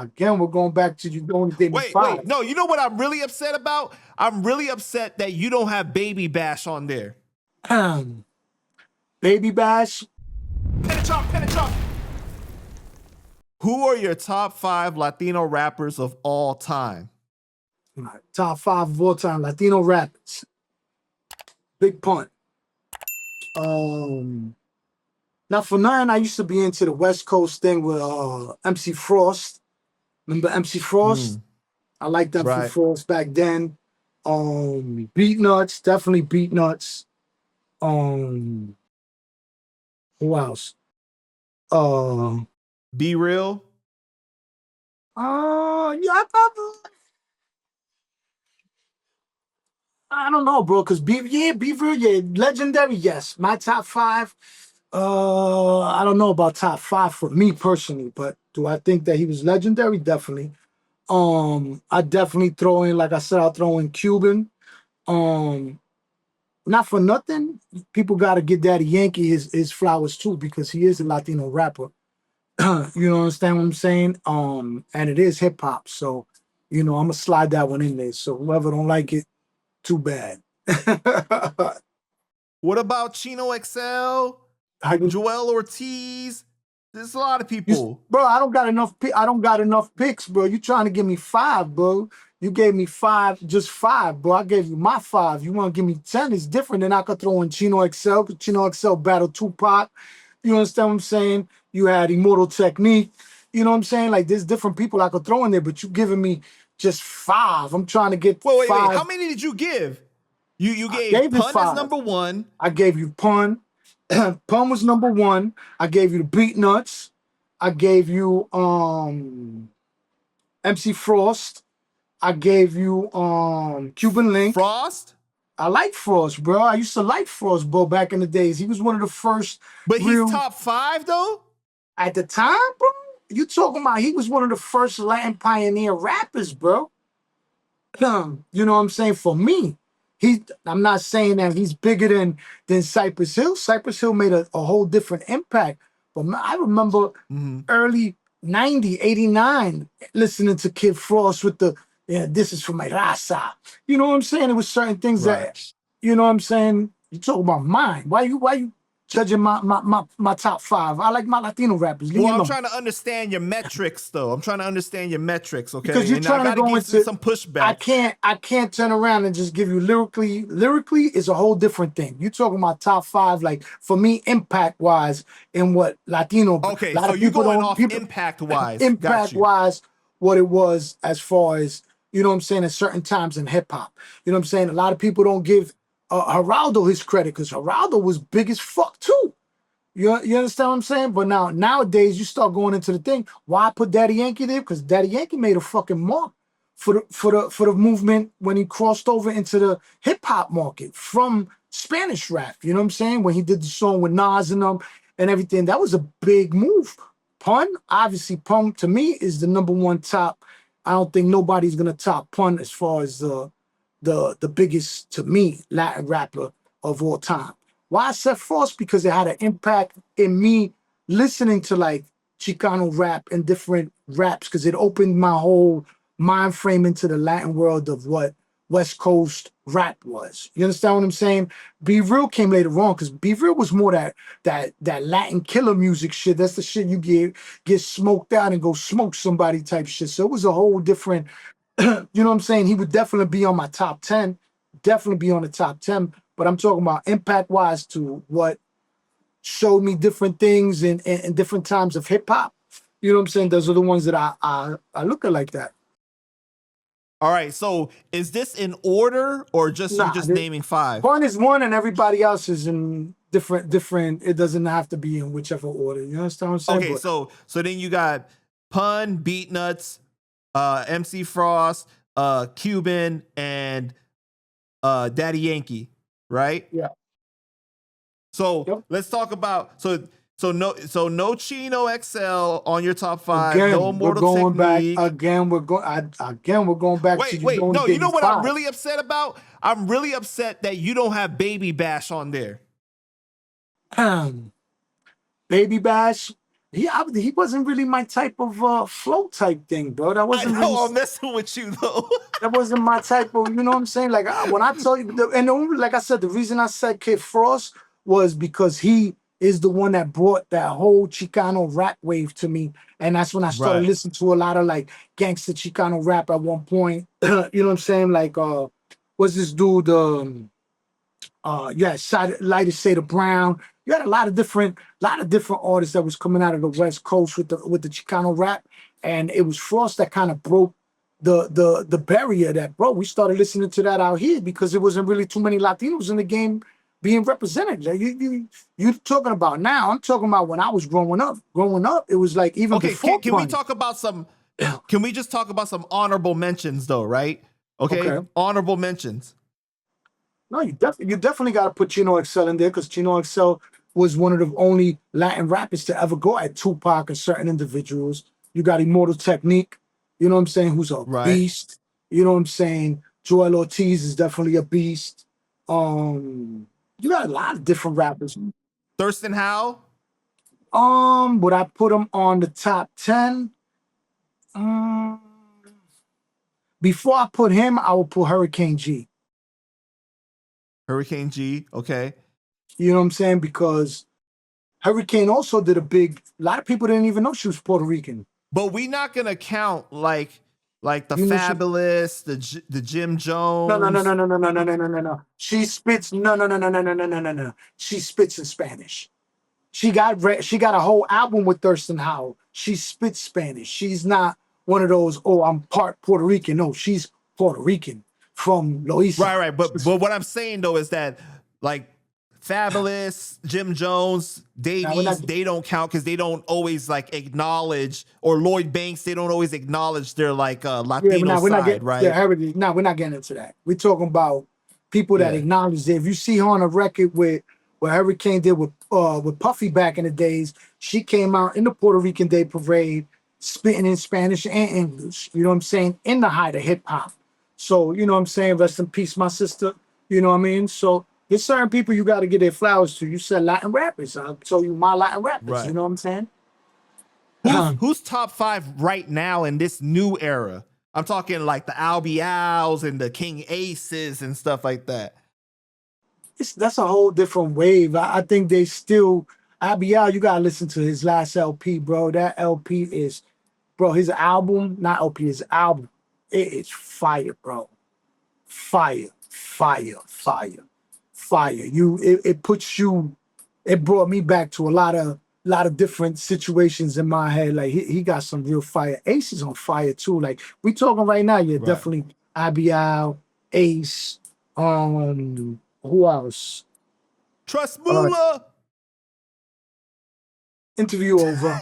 again, we're going back to you only gave me five. Wait. No, you know what I'm really upset about? I'm really upset that you don't have Baby Bash on there. Baby Bash. Penetrate. Who are your top 5 Latino rappers of all time? My top 5 of all time Latino rappers. Big Pun. Not for nothing, I used to be into the West Coast thing with MC Frost. Remember MC Frost? I liked MC Frost back then. Beat Nuts, definitely Beat Nuts. Who else? Be Real. Yeah, I don't know, bro. Cause Be Real, yeah, legendary. Yes, my top 5. I don't know about top 5 for me personally, but do I think that he was legendary? Definitely. I definitely throw in, like I said, I'll throw in Cuban. Not for nothing, people got to give Daddy Yankee his flowers too, because he is a Latino rapper. You understand what I'm saying? And it is hip hop, so I'm gonna slide that one in there. So whoever don't like it, too bad. What about Chino XL? Joel Ortiz? There's a lot of people. Bro, I don't got enough picks, bro. You trying to give me 5, bro. You gave me 5, just 5, bro. I gave you my 5. You want to give me 10? It's different than I could throw in Chino XL, because Chino XL battled Tupac. You understand what I'm saying? You had Immortal Technique. You know what I'm saying? Like, there's different people I could throw in there, but you giving me just 5. I'm trying to get 5. Wait. How many did you give? You gave Pun as number 1. I gave you Pun. Pun was number 1. I gave you the Beat Nuts. I gave you MC Frost. I gave you Cuban Link. Frost? I like Frost, bro. I used to like Frost, bro, back in the days. He was one of the first. But he's top 5 though? At the time, bro? You talking about he was one of the first Latin pioneer rappers, bro. You know what I'm saying? For me. I'm not saying that he's bigger than Cypress Hill. Cypress Hill made a whole different impact. But I remember early 90, 89, listening to Kid Frost with this is for my raza. You know what I'm saying? It was certain things that, you know what I'm saying? You talk about mine. Why you judging my top 5? I like my Latino rappers. Well, I'm trying to understand your metrics, though. I'm trying to understand your metrics, okay? Because you're trying to go into some pushback. I can't turn around and just give you lyrically. Lyrically is a whole different thing. You're talking about top 5, like for me, impact wise, and what Latino. Okay, so you're going off impact wise. Impact wise, what it was as far as, you know what I'm saying, at certain times in hip hop. You know what I'm saying? A lot of people don't give Geraldo his credit, because Geraldo was big as fuck too. You understand what I'm saying? But nowadays you start going into the thing. Why I put Daddy Yankee there? Because Daddy Yankee made a fucking mark for the movement when he crossed over into the hip hop market from Spanish rap. You know what I'm saying? When he did the song with Nas and them and everything, that was a big move. Pun, obviously, Pun to me is the number 1 top. I don't think nobody's gonna top Pun as far as the biggest, to me, Latin rapper of all time. Why I said Frost? Because it had an impact in me listening to like Chicano rap and different raps, because it opened my whole mind frame into the Latin world of what West Coast rap was. You understand what I'm saying? Be Real came later on, because Be Real was more that Latin killer music shit. That's the shit you get smoked out and go smoke somebody type shit. So it was a whole different. You know what I'm saying? He would definitely be on my top 10. Definitely be on the top 10. But I'm talking about impact-wise to what showed me different things in different times of hip-hop. You know what I'm saying? Those are the ones that I look at like that. All right, so is this in order, or just you just naming 5? One is 1 and everybody else is in different. It doesn't have to be in whichever order. You understand what I'm saying? Okay, so then you got Pun, Beat Nuts, MC Frost, Cuban, and Daddy Yankee, right? Yeah. So let's talk about no Chino XL on your top 5. Again, no Immortal Technique. We're going back. Wait. No, you know what I'm really upset about? I'm really upset that you don't have Baby Bash on there. Baby Bash. he wasn't really my type of flow type thing, bro. That I wasn't really know I'm messing with you though. that wasn't my type of, you know what I'm saying? Like when I tell you, and the only, like I said, the reason I said Kid Frost was because he is the one that brought that whole Chicano rap wave to me, and that's when I started Right. listening to a lot of like gangster Chicano rap at one point. You know what I'm saying? Like what's this dude? Yeah, Lighter Shade of Brown. You had a lot of different artists that was coming out of the West Coast with the Chicano rap, and it was Frost that kind of broke the barrier that, bro, we started listening to that out here because there wasn't really too many Latinos in the game being represented. Like you talking about now, I'm talking about when I was growing up. Growing up, it was like even Okay, before can we Pun. talk about some can we just talk about some honorable mentions though, right? Okay? Okay. Honorable mentions. No, you definitely got to put Chino XL in there because Chino XL was one of the only Latin rappers to ever go at Tupac and certain individuals. You got Immortal Technique, you know what I'm saying, who's a Right. beast. You know what I'm saying? Joel Ortiz is definitely a beast. You got a lot of different rappers. Thurston Howe. Would I put him on the top 10? Um, Before I put him, I would put Hurricane G. Hurricane G. Okay. You know what I'm saying? Because Hurricane also did a lot of people didn't even know she was Puerto Rican. But we not gonna count like the You know she Fabulous, the Jim no no no Jones. no no no no no no no no no. She spits no no no no no no no no no no. She spits in Spanish. She got a whole album with Thurston Howell. She spits Spanish. She's not one of those, oh, I'm part Puerto Rican. No, she's Puerto Rican from Loiza. Right. But what I'm saying though is that like Fabulous, Jim Jones, Now we're not Davies, they don't count because they don't always like acknowledge, or Lloyd Banks, they don't always acknowledge their like yeah, but Latino now we're not side, getting yeah, right? heritage. Now we're not getting into that. We're talking about people that Yeah. acknowledge it. If you see her on a record with what Hurricane did with Puffy back in the days, she came out in the Puerto Rican Day Parade, spitting in Spanish and English. You know what I'm saying? In the height of hip hop. So you know what I'm saying? Rest in peace, my sister. You know what I mean? So there's certain people you got to get their flowers to. You said Latin rappers. I'll show you my Latin rappers. You Right. know what I'm saying? Who's top five right now in this new era? I'm talking like the Albie Owls and the King Aces and stuff like that. That's a whole different wave. I think they still IBL, you gotta listen to his last LP, bro. That LP is, bro, his album, not LP, his album. It is fire, bro. Fire, fire, fire, fire. It puts you, it brought me back to a lot of different situations in my head. Like he got some real fire. Ace is on fire too. Like we talking right now, yeah, Right. definitely IBL, Ace, who else? Trust Uh, Mula. Interview over.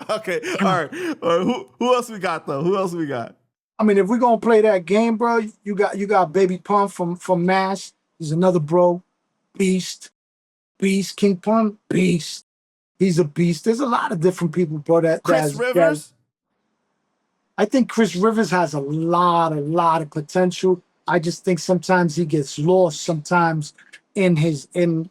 Okay. All right. Who else we got though? Who else we got? I mean, if we're gonna play that game, bro, you got Baby Pump from Nash. He's another bro, beast, beast. King Pump, beast. He's a beast. There's a lot of different people, bro. Chris That Rivers. I think Chris Rivers has a lot of potential. I just think sometimes he gets lost sometimes in his in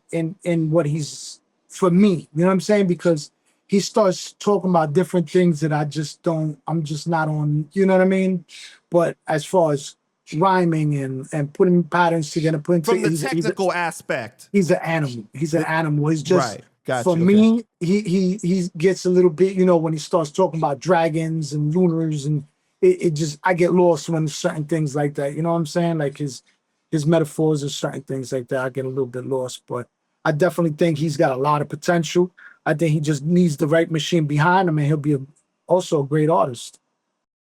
what he's for me. You know what I'm saying? Because he starts talking about different things that I just don't, I'm just not on, you know what I mean? But as far as rhyming and putting patterns together, From the he's technical aspect. he's an animal. He's an animal. He's just Right. Got for you. Okay. me, he gets a little bit, you know, when he starts talking about dragons and lunars and it just I get lost when certain things like that. You know what I'm saying? Like his metaphors or certain things like that, I get a little bit lost. But I definitely think he's got a lot of potential. I think he just needs the right machine behind him and he'll be also a great artist.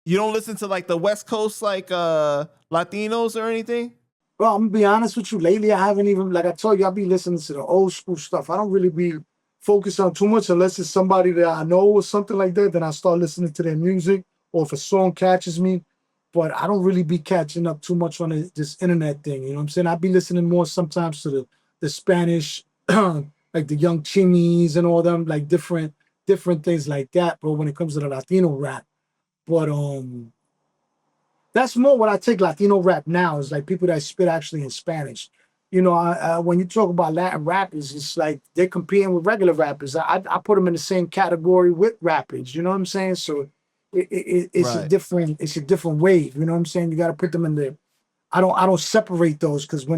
You don't listen to like the West Coast like Latinos or anything? Bro, I'm gonna be honest with you. Lately, I haven't even, like I told you, I'll be listening to the old school stuff. I don't really be focused on too much unless it's somebody that I know or something like that. Then I start listening to their music, or if a song catches me. But I don't really be catching up too much on this internet thing. You know what I'm saying? I be listening more sometimes to the Spanish, like the Young Chimis and all them, like different things like that, bro. When it comes to the Latino rap, but that's more what I take Latino rap now is like people that spit actually in Spanish. you know, when you talk about Latin rappers, it's like they're competing with regular rappers. I put them in the same category with rappers. You know what I'm saying? So it's a Right. different wave. You know what I'm saying? You got to put them in the. I don't separate those because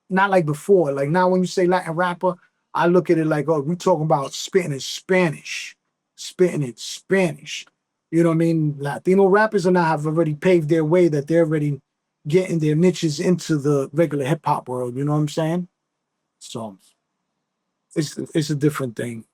not like before. Like now, when you say Latin rapper, I look at it like, oh, we talking about spitting in Spanish, spitting in Spanish. You know what I mean? Latino rappers and I have already paved their way that they're already getting their niches into the regular hip hop world. You know what I'm saying? So it's a different thing.